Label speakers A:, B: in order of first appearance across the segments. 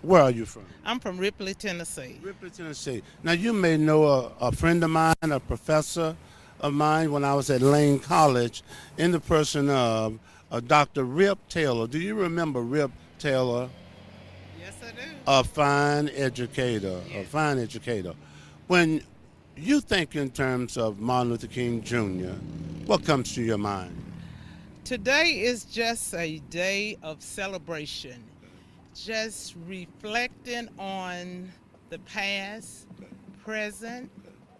A: Where are you from?
B: I'm from Ripley, Tennessee.
A: Ripley, Tennessee. Now, you may know a friend of mine, a professor of mine when I was at Lane College, in the person of Dr. Rip Taylor. Do you remember Rip Taylor?
B: Yes, I do.
A: A fine educator, a
B: Yes.
A: fine educator. When you think in terms of Martin Luther King Jr., what comes to your mind?
B: Today is just a day of celebration, just reflecting on the past, present,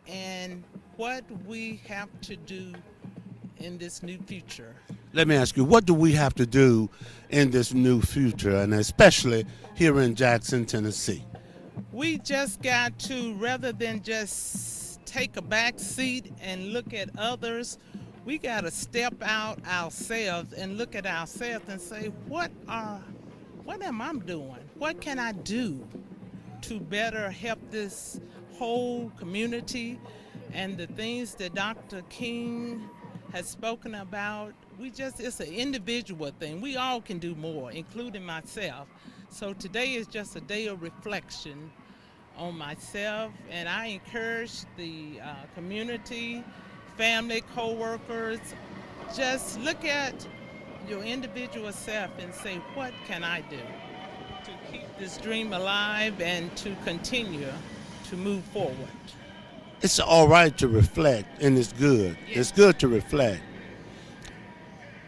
B: and what we have to do in this new future.
A: Let me ask you, what do we have to do in this new future, and especially here in Jackson, Tennessee?
B: We just got to, rather than just take a back seat and look at others, we got to step out ourselves and look at ourselves and say, what am I doing? What can I do to better help this whole community and the things that Dr. King has spoken about? It's an individual thing. We all can do more, including myself. So today is just a day of reflection on myself, and I encourage the community, family, co-workers, just look at your individual self and say, what can I do to keep this dream alive and to continue to move forward?
A: It's all right to reflect, and it's good.
B: Yes.
A: It's good to reflect.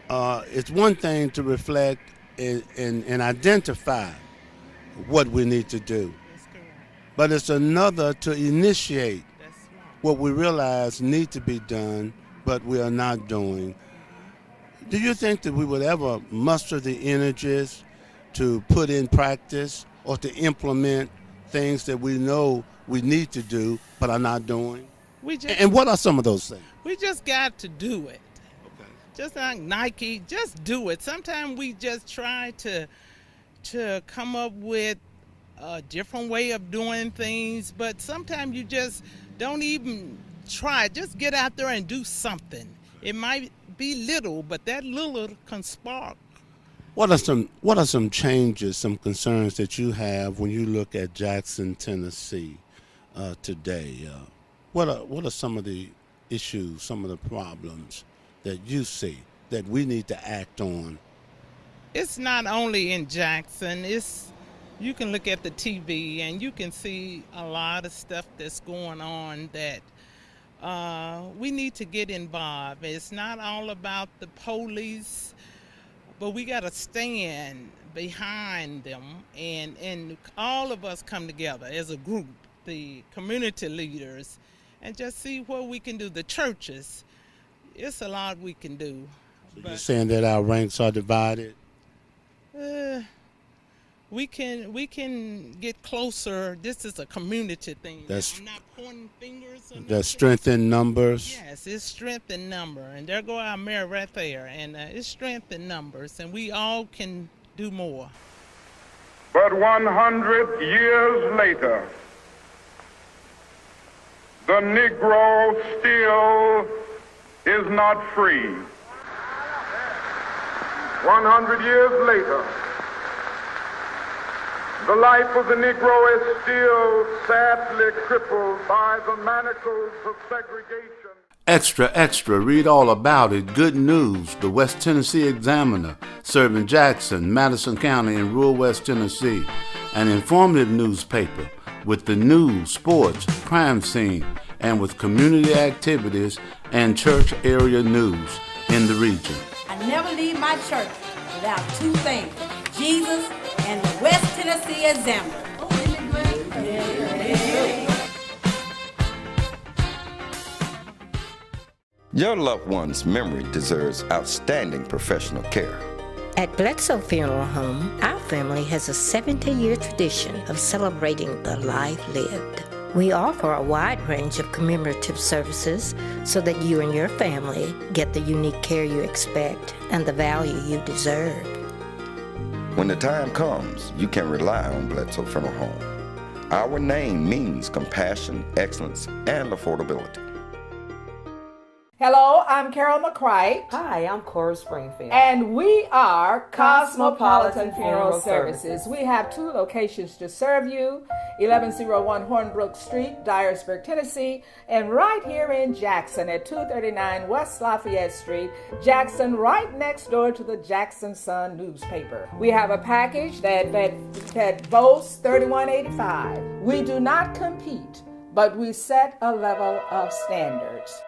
A: It's one thing to reflect and identify what we need to do,
B: That's correct.
A: but it's another to initiate
B: That's right.
A: what we realize need to be done, but we are not doing. Do you think that we would ever muster the energies to put in practice or to implement things that we know we need to do but are not doing? And what are some of those things?
B: We just got to do it.
A: Okay.
B: Just like Nike, just do it. Sometimes we just try to come up with a different way of doing things, but sometimes you just don't even try. Just get out there and do something. It might be little, but that little can spark.
A: What are some changes, some concerns that you have when you look at Jackson, Tennessee today? What are some of the issues, some of the problems that you see that we need to act on?
B: It's not only in Jackson. You can look at the TV and you can see a lot of stuff that's going on that we need to get involved. It's not all about the police, but we got to stand behind them and all of us come together as a group, the community leaders, and just see what we can do. The churches, it's a lot we can do.
A: So you're saying that our ranks are divided?
B: We can get closer. This is a community thing.
A: That's,
B: I'm not pointing fingers.
A: That's strength in numbers.
B: Yes, it's strength in number, and there go our mayor right there. And it's strength in numbers, and we all can do more.
C: But 100 years later, the Negro still is not free. 100 years later, the life of the Negro is still sadly crippled by the manacles of segregation.
A: Extra, extra, read all about it. Good news, the West Tennessee Examiner, serving Jackson, Madison County, and rural West Tennessee. An informative newspaper with the news, sports, crime scene, and with community activities and church area news in the region.
D: I never leave my church without two things, Jesus and the West Tennessee Examiner.
E: Your loved one's memory deserves outstanding professional care.
F: At Bledsoe Funeral Home, our family has a 70-year tradition of celebrating the life lived. We offer a wide range of commemorative services so that you and your family get the unique care you expect and the value you deserve.
E: When the time comes, you can rely on Bledsoe Funeral Home. Our name means compassion, excellence, and affordability.
G: Hello, I'm Carol McCright.
H: Hi, I'm Cora Springfield.
G: And we are Cosmopolitan Funeral Services. We have 2 locations to serve you, 1101 Hornbrook Street, Dyersburg, Tennessee, and right here in Jackson at 239 West Lafayette Street, Jackson, right next door to the Jackson Sun newspaper. We have a package that boasts $31.85. We do not compete, but we set a level of standards.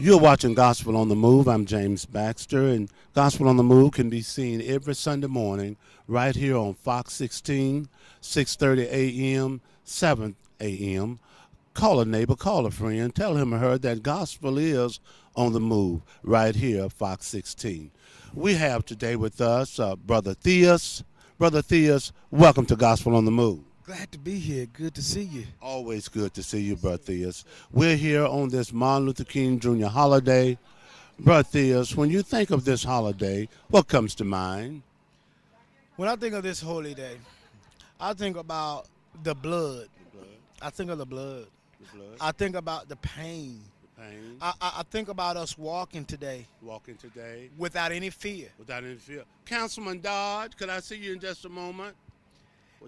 A: You're watching Gospel on the Move. I'm James Baxter, and Gospel on the Move can be seen every Sunday morning right here on Fox 16, 6:30 a.m., 7 a.m. Call a neighbor, call a friend, tell him or her that gospel is on the move right here, Fox 16. We have today with us Brother Theus. Brother Theus, welcome to Gospel on the Move.
I: Glad to be here. Good to see you.
A: Always good to see you, Brother Theus. We're here on this Martin Luther King Jr. holiday. Brother Theus, when you think of this holiday, what comes to mind?
I: When I think of this holy day, I think about the blood. I think of the blood. I think about the pain. I think about us walking today. Without any fear.
A: Councilman Dodd, could I see you in just a moment?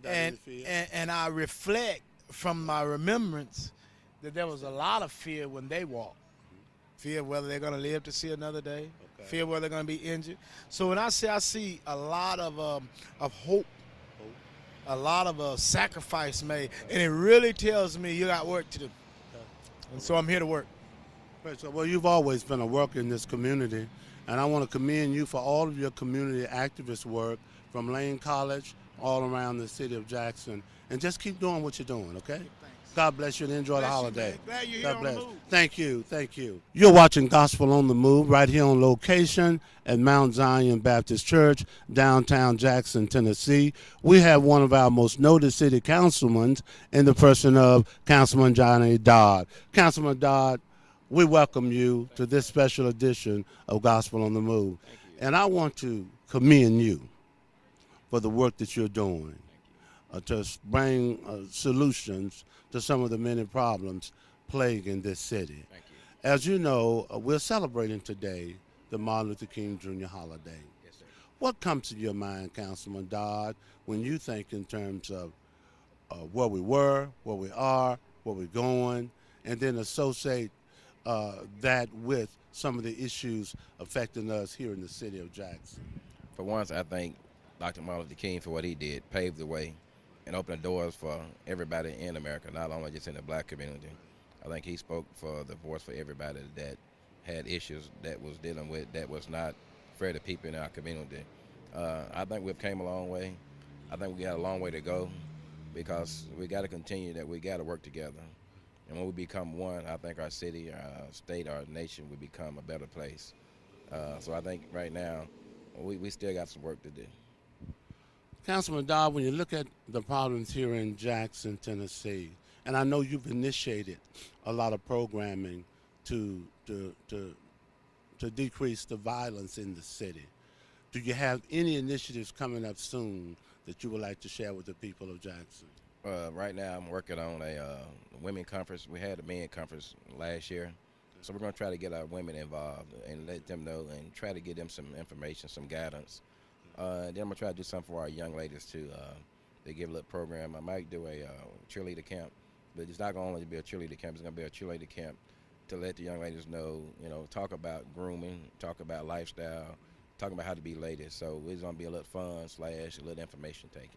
I: And I reflect from my remembrance that there was a lot of fear when they walked. Fear whether they're going to live to see another day. Fear whether they're going to be injured. So when I see a lot of hope, a lot of sacrifice made, and it really tells me you got work to do. And so I'm here to work.
A: Well, you've always been a worker in this community, and I want to commend you for all of your community activist work from Lane College all around the city of Jackson, and just keep doing what you're doing, okay? Thanks. God bless you and enjoy the holiday.
I: Glad you're here on the move.
A: Thank you. You're watching Gospel on the Move right here on location at Mount Zion Baptist Church, downtown Jackson, Tennessee. We have one of our most noted city councilmen in the person of Councilman Johnny Dodd. Councilman Dodd, we welcome you to this special edition of Gospel on the Move. And I want to commend you for the work that you're doing to bring solutions to some of the many problems plaguing this city. As you know, we're celebrating today the Martin Luther King Jr. holiday.
J: Yes, sir.
A: What comes to your mind, Councilman Dodd, when you think in terms of where we were, where we are, where we're going, and then associate that with some of the issues affecting us here in the city of Jackson?
J: For once, I think Dr. Martin Luther King, for what he did, paved the way and opened the doors for everybody in America, not only just in the black community. I think he spoke for the voice for everybody that had issues that was dealing with, that was not fair to people in our community. I think we've came a long way. I think we got a long way to go because we got to continue that. We got to work together. And when we become one, I think our city, our state, our nation will become a better place. So I think right now we still got some work to do.
A: Councilman Dodd, when you look at the problems here in Jackson, Tennessee, and I know you've initiated a lot of programming to decrease the violence in the city, do you have any initiatives coming up soon that you would like to share with the people of Jackson?
J: Right now I'm working on a women conference. We had a men conference last year. So we're going to try to get our women involved and let them know and try to give them some information, some guidance. Then I'm going to try to do something for our young ladies too. They give a little program. I might do a cheerleader camp, but it's not going to only be a cheerleader camp. It's going to be a cheerleader camp to let the young ladies know, talk about grooming, talk about lifestyle, talk about how to be ladies. So it's going to be a little fun / a little information taking.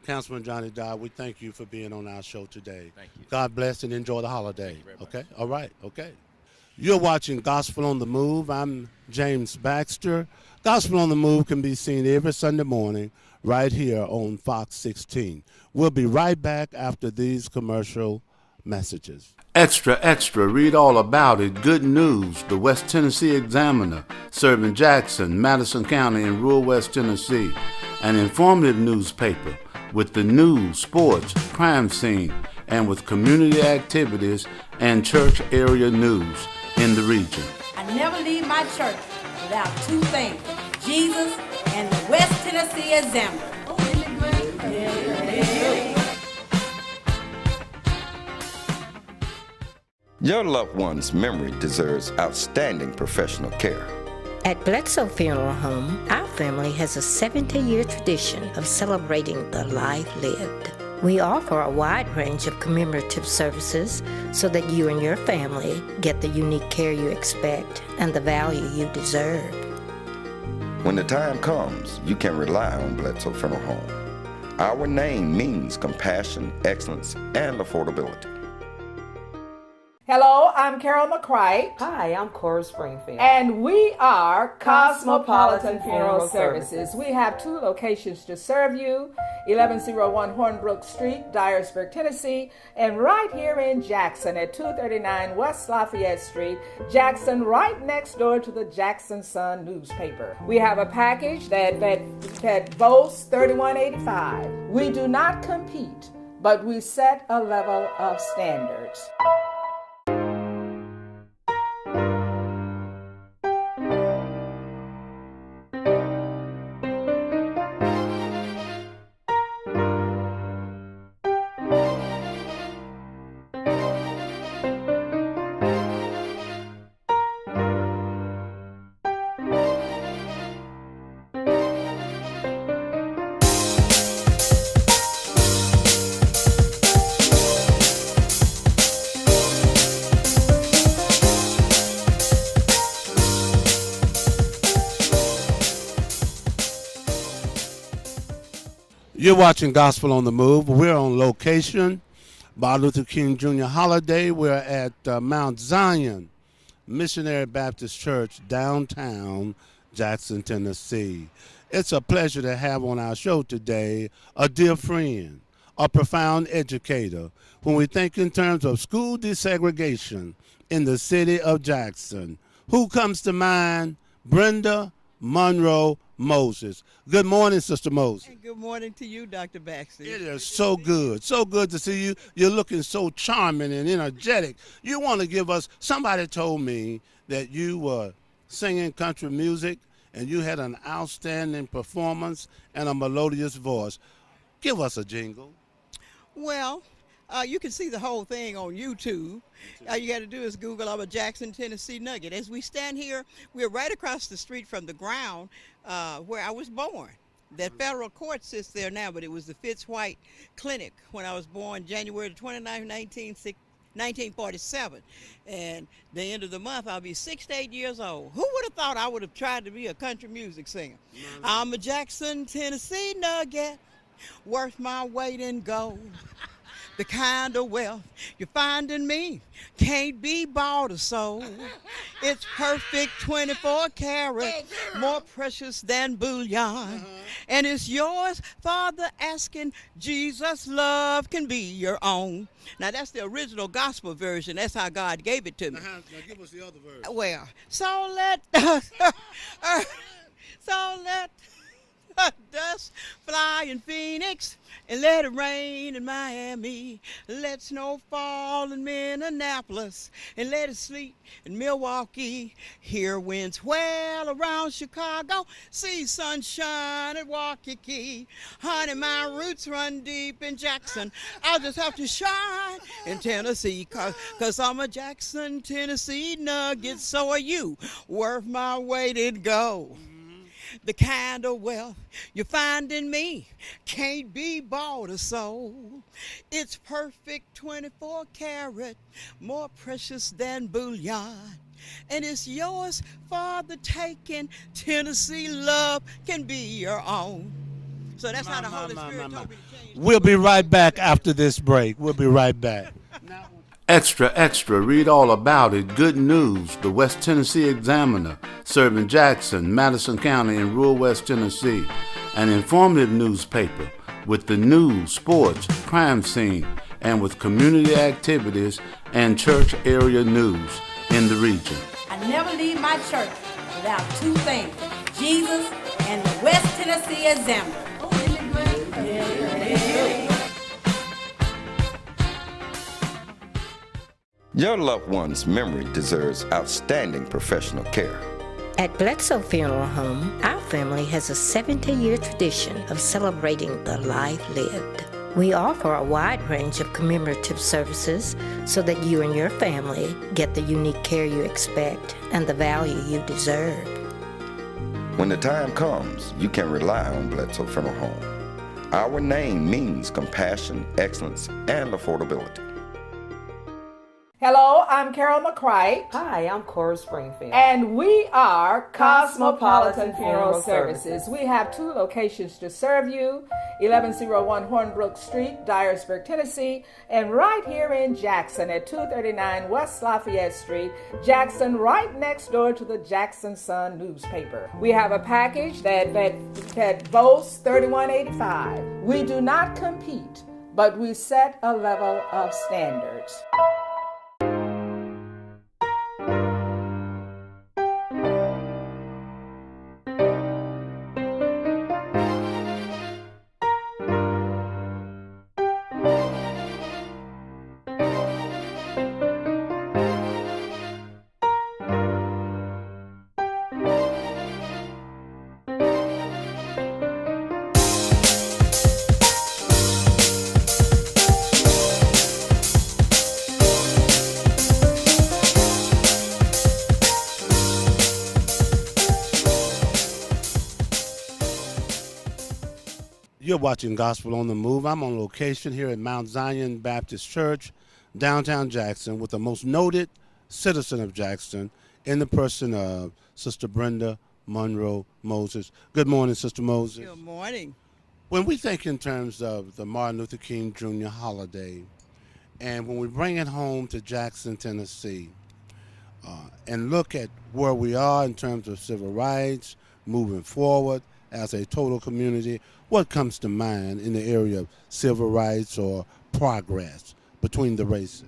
A: Councilman Johnny Dodd, we thank you for being on our show today.
J: Thank you.
A: God bless and enjoy the holiday.
J: Thank you very much.
A: Okay? All right. Okay. You're watching Gospel on the Move. I'm James Baxter. Gospel on the Move can be seen every Sunday morning right here on Fox 16. We'll be right back after these commercial messages. Extra, extra, read all about it. Good news. The West Tennessee Examiner, serving Jackson, Madison County, and rural West Tennessee. An informative newspaper with the news, sports, crime scene, and with community activities and church area news in the region.
D: I never leave my church without two things, Jesus and the West Tennessee Examiner.
E: Your loved one's memory deserves outstanding professional care.
F: At Bledsoe Funeral Home, our family has a 70-year tradition of celebrating the life lived. We offer a wide range of commemorative services so that you and your family get the unique care you expect and the value you deserve.
E: When the time comes, you can rely on Bledsoe Funeral Home. Our name means compassion, excellence, and affordability.
G: Hello, I'm Carol McCright.
H: Hi, I'm Cora Springfield.
G: And we are Cosmopolitan Funeral Services. We have two locations to serve you, 1101 Hornbrook Street, Dyersburg, Tennessee, and right here in Jackson at 239 West Lafayette Street, Jackson, right next door to the Jackson Sun newspaper. We have a package that boasts $31.85. We do not compete, but we set a level of standards.
A: You're watching Gospel on the Move. We're on location, Martin Luther King Jr. holiday. We're at Mount Zion Missionary Baptist Church, downtown Jackson, Tennessee. It's a pleasure to have on our show today a dear friend, a profound educator. When we think in terms of school desegregation in the city of Jackson, who comes to mind? Brenda Monroe Moses. Good morning, Sister Moses.
K: And good morning to you, Dr. Baxter.
A: It is so good to see you. You're looking so charming and energetic. You want to give us, somebody told me that you were singing country music and you had an outstanding performance and a melodious voice. Give us a jingle.
K: Well, you can see the whole thing on YouTube. All you got to do is Google I'm a Jackson, Tennessee Nugget. As we stand here, we're right across the street from the ground where I was born. That federal court sits there now, but it was the Fitz-White Clinic when I was born, January 29, 1947. And the end of the month, I'll be 68 years old. Who would have thought I would have tried to be a country music singer? I'm a Jackson, Tennessee Nugget, worth my weight in gold. The kind of wealth you find in me can't be bought or sold. It's perfect 24 karat, more precious than bullion. And it's yours for the asking. Jesus' love can be your own. Now that's the original gospel version. That's how God gave it to me.
A: Now give us the other version.
K: Well, so let dust fly in Phoenix and let it rain in Miami. Let snow fall in Minneapolis and let it sleet in Milwaukee. Hear winds wail around Chicago, see sunshine at Waikiki. Honey, my roots run deep in Jackson. I'll just have to shine in Tennessee, cause I'm a Jackson, Tennessee Nugget. So are you, worth my weight in gold. The kind of wealth you find in me can't be bought or sold. It's perfect 24 karat, more precious than bullion. And it's yours for the taking. Tennessee love can be your own. So that's how the Holy Spirit told me to change.
A: We'll be right back after this break. We'll be right back. Extra, extra, read all about it. Good news, the West Tennessee Examiner, serving Jackson, Madison County, and rural West Tennessee. An informative newspaper with the news, sports, crime scene, and with community activities and church area news in the region.
D: I never leave my church without two things, Jesus and the West Tennessee Examiner. Oh, isn't it great? Yeah.
E: Your loved one's memory deserves outstanding professional care.
F: At Bledsoe Funeral Home, our family has a 70-year tradition of celebrating the life lived. We offer a wide range of commemorative services so that you and your family get the unique care you expect and the value you deserve.
E: When the time comes, you can rely on Bledsoe Funeral Home. Our name means compassion, excellence, and affordability.
G: Hello, I'm Carol McCright.
H: Hi, I'm Cora Springfield.
G: And we are Cosmopolitan Funeral Services. We have two locations to serve you, 1101 Hornbrook Street, Dyersburg, Tennessee, and right here in Jackson at 239 West Lafayette Street, Jackson, right next door to the Jackson Sun newspaper. We have a package that boasts $31.85. We do not compete, but we set a level of standards.
A: You're watching Gospel on the Move. I'm on location here at Mount Zion Baptist Church, downtown Jackson, with the most noted citizen of Jackson in the person of Sister Brenda Monroe Moses. Good morning, Sister Moses.
K: Good morning.
A: When we think in terms of the Martin Luther King Jr. holiday, and when we bring it home to Jackson, Tennessee, and look at where we are in terms of civil rights, moving forward as a total community, what comes to mind in the area of civil rights or progress between the races?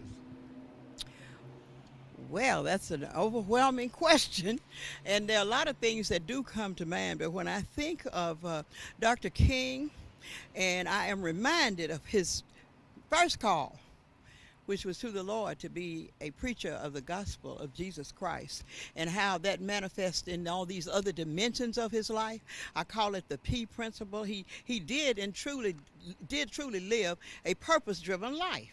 K: Well, that's an overwhelming question, and there are a lot of things that do come to mind, but when I think of Dr. King, and I am reminded of his first call, which was to the Lord to be a preacher of the gospel of Jesus Christ, and how that manifests in all these other dimensions of his life. I call it the P principle. He did truly live a purpose-driven life,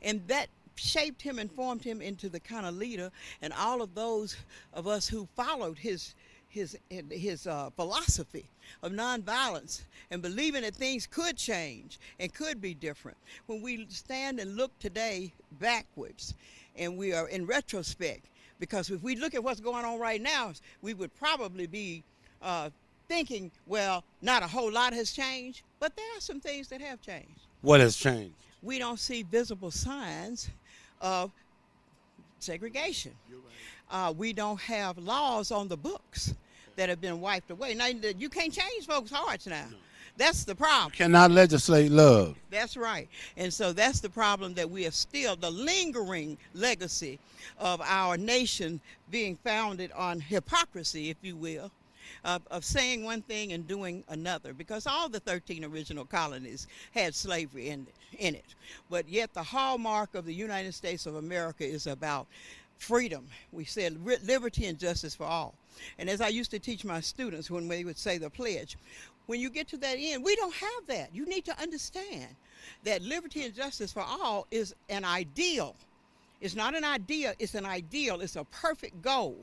K: and that shaped him and formed him into the kind of leader, and all of those of us who followed his philosophy of nonviolence and believing that things could change and could be different. When we stand and look today backwards, and we are in retrospect, because if we look at what's going on right now, we would probably be thinking, well, not a whole lot has changed, but there are some things that have changed.
A: What has changed?
K: We don't see visible signs of segregation.
A: You're right.
K: We don't have laws on the books that have been wiped away. Now, you can't change folks' hearts now. No. That's the problem.
A: You cannot legislate love.
K: That's right. And so that's the problem, that we are still the lingering legacy of our nation being founded on hypocrisy, if you will, of saying one thing and doing another, because all the 13 original colonies had slavery in it. But yet the hallmark of the United States of America is about freedom. We said liberty and justice for all. And as I used to teach my students when they would say the pledge, when you get to that end, we don't have that. You need to understand that liberty and justice for all is an ideal. It's not an idea, it's an ideal. It's a perfect goal.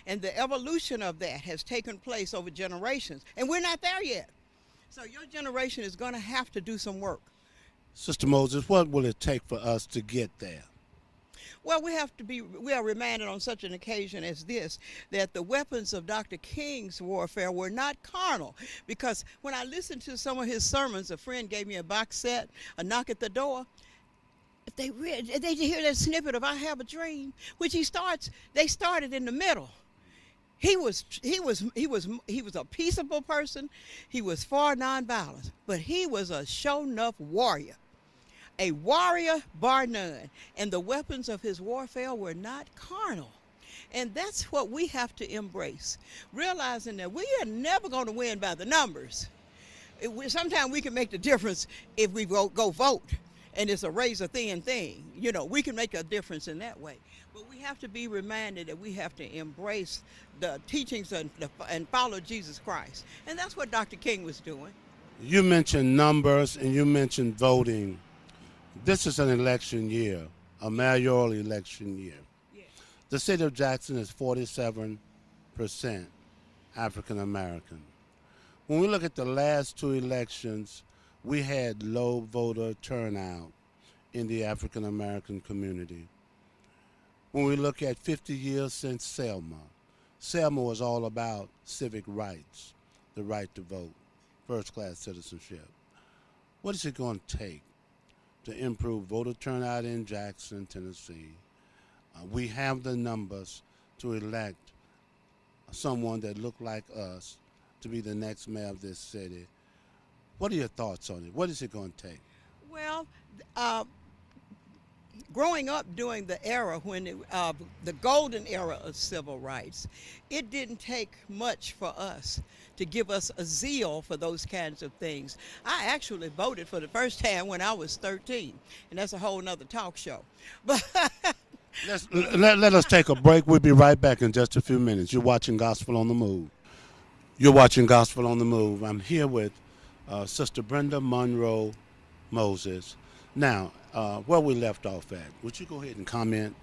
K: And the evolution of that has taken place over generations. And we're not there yet. So your generation is going to have to do some work.
A: Sister Moses, what will it take for us to get there?
K: Well, we are reminded on such an occasion as this, that the weapons of Dr. King's warfare were not carnal. Because when I listened to some of his sermons, a friend gave me a box set, A Knock at the Door. They hear that snippet of "I Have a Dream," which they started in the middle. He was a peaceable person. He was for nonviolence, but he was a show enough warrior. A warrior bar none. And the weapons of his warfare were not carnal. And that's what we have to embrace, realizing that we are never going to win by the numbers. Sometimes we can make the difference if we go vote, and it's a razor-thin thing. You know, we can make a difference in that way. But we have to be reminded that we have to embrace the teachings and follow Jesus Christ. And that's what Dr. King was doing.
A: You mentioned numbers and you mentioned voting. This is an election year, a mayoral election year.
K: Yes.
A: The city of Jackson is 47% African American. When we look at the last two elections, we had low voter turnout in the African American community. When we look at 50 years since Selma was all about civic rights, the right to vote, first-class citizenship. What is it going to take to improve voter turnout in Jackson, Tennessee? We have the numbers to elect someone that looked like us to be the next mayor of this city. What are your thoughts on it? What is it going to take?
K: Well, growing up during the era when the golden era of civil rights, it didn't take much for us to give us a zeal for those kinds of things. I actually voted for the first time when I was 13, and that's a whole nother talk show. But
A: let us take a break. We'll be right back in just a few minutes. You're watching Gospel on the Move. You're watching Gospel on the Move. I'm here with Sister Brenda Monroe Moses. Now, where we left off at, would you go ahead and comment?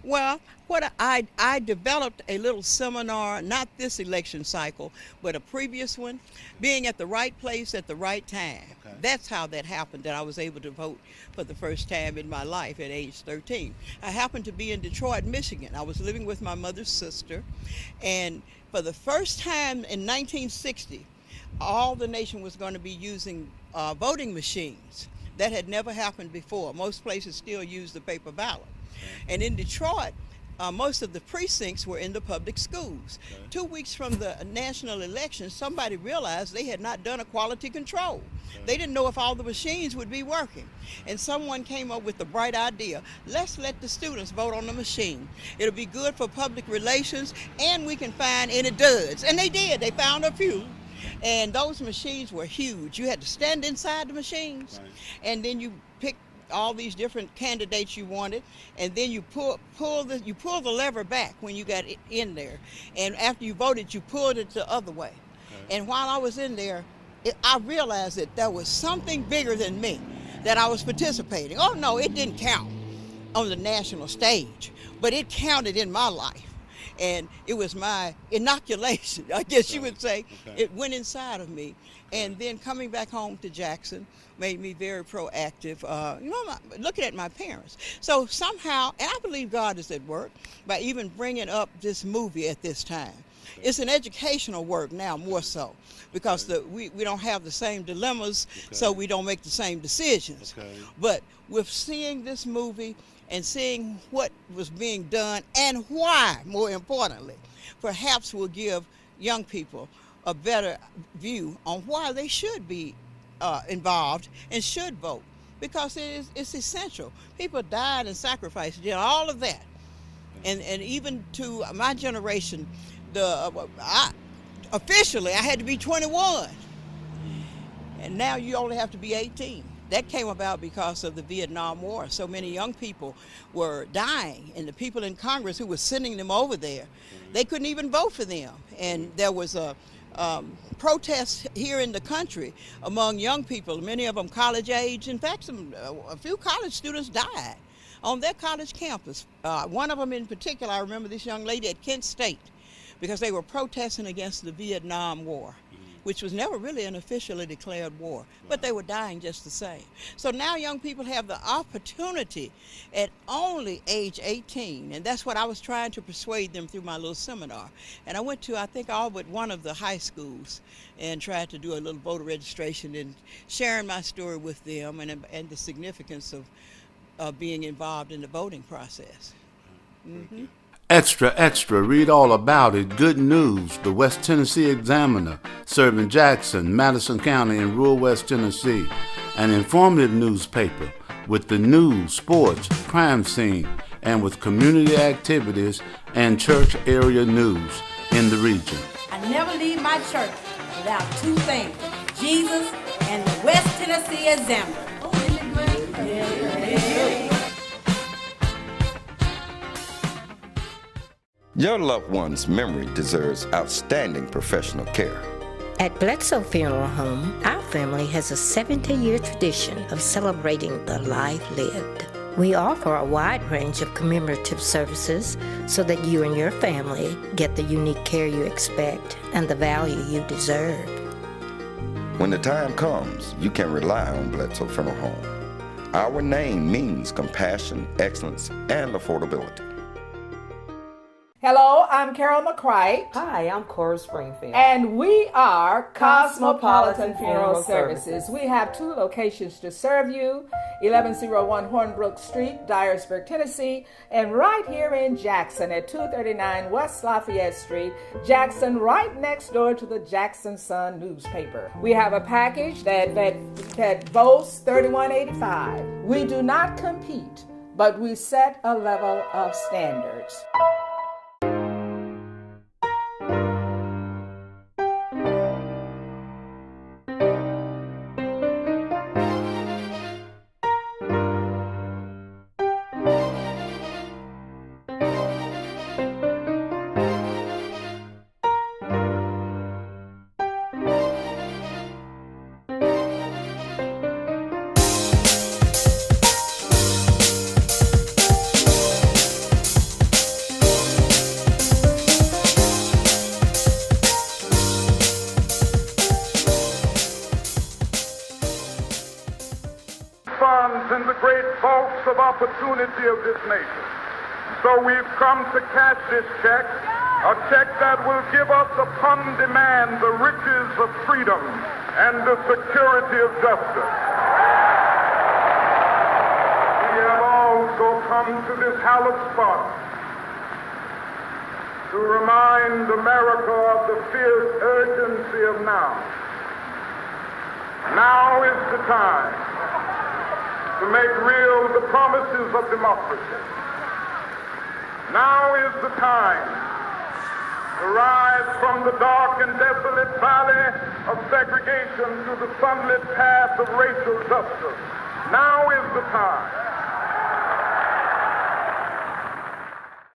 K: Well, what I developed a little seminar, not this election cycle, but a previous one, being at the right place at the right time. Okay. That's how that happened, that I was able to vote for the first time in my life at age 13. I happened to be in Detroit, Michigan. I was living with my mother's sister, and for the first time in 1960, all the nation was going to be using voting machines. That had never happened before. Most places still use the paper ballot. Okay. And in Detroit, most of the precincts were in the public schools. Okay. 2 weeks from the national election, somebody realized they had not done a quality control. Okay. They didn't know if all the machines would be working. And someone came up with the bright idea, let's let the students vote on the machine. It'll be good for public relations, and we can find any duds. And they did. They found a few. And those machines were huge. You had to stand inside the machines, right. And then you pick all these different candidates you wanted, and then you pull the lever back when you got it in there. And after you voted, you pulled it the other way. Okay. And while I was in there, I realized that there was something bigger than me, that I was participating. Oh no, it didn't count on the national stage, but it counted in my life. And it was my inoculation, I guess you would say. Okay. It went inside of me. And then coming back home to Jackson made me very proactive, looking at my parents. So somehow, and I believe God is at work by even bringing up this movie at this time. Okay. It's an educational work now, more so, because okay. we don't have the same dilemmas, okay. So we don't make the same decisions. Okay. But with seeing this movie, and seeing what was being done and why, more importantly, perhaps will give young people a better view on why they should be involved and should vote, because it's essential. People died and sacrificed, did all of that. And even to my generation, officially I had to be 21, and now you only have to be 18. That came about because of the Vietnam War. So many young people were dying, and the people in Congress who were sending them over there, they couldn't even vote for them. And there was a protest here in the country among young people, many of them college age. In fact, a few college students died on their college campus. One of them in particular, I remember this young lady at Kent State, because they were protesting against the Vietnam War, which was never really an officially declared war, but they were dying just the same. So now young people have the opportunity at only age 18, and that's what I was trying to persuade them through my little seminar. And I went to, I think, all but one of the high schools and tried to do a little voter registration and sharing my story with them and the significance of being involved in the voting process. Mm-hmm.
A: Extra, extra, read all about it. Good news, the West Tennessee Examiner, serving Jackson, Madison County, and rural West Tennessee. An informative newspaper with the news, sports, crime scene, and with community activities and church area news in the region.
D: I never leave my church without two things, Jesus and the West Tennessee Examiner. Oh, isn't it great? Yeah.
E: Your loved one's memory deserves outstanding professional care.
F: At Bledsoe Funeral Home, our family has a 70-year tradition of celebrating the life lived. We offer a wide range of commemorative services so that you and your family get the unique care you expect and the value you deserve.
E: When the time comes, you can rely on Bledsoe Funeral Home. Our name means compassion, excellence, and affordability.
G: Hello, I'm Carol McCright.
H: Hi, I'm Cora Springfield.
G: And we are Cosmopolitan Funeral Services. We have two locations to serve you, 1101 Hornbrook Street, Dyersburg, Tennessee, and right here in Jackson at 239 West Lafayette Street, Jackson, right next door to the Jackson Sun newspaper. We have a package that boasts $31.85. We do not compete, but we set a level of standards.
C: In the great vaults of opportunity of this nation. So we've come to cash this check, a check that will give us upon demand the riches of freedom and the security of justice. We have also come to this hallowed spot to remind America of the fierce urgency of now. Now is the time to make real the promises of democracy. Now is the time to rise from the dark and desolate valley of segregation to the sunlit path of racial justice. Now is the time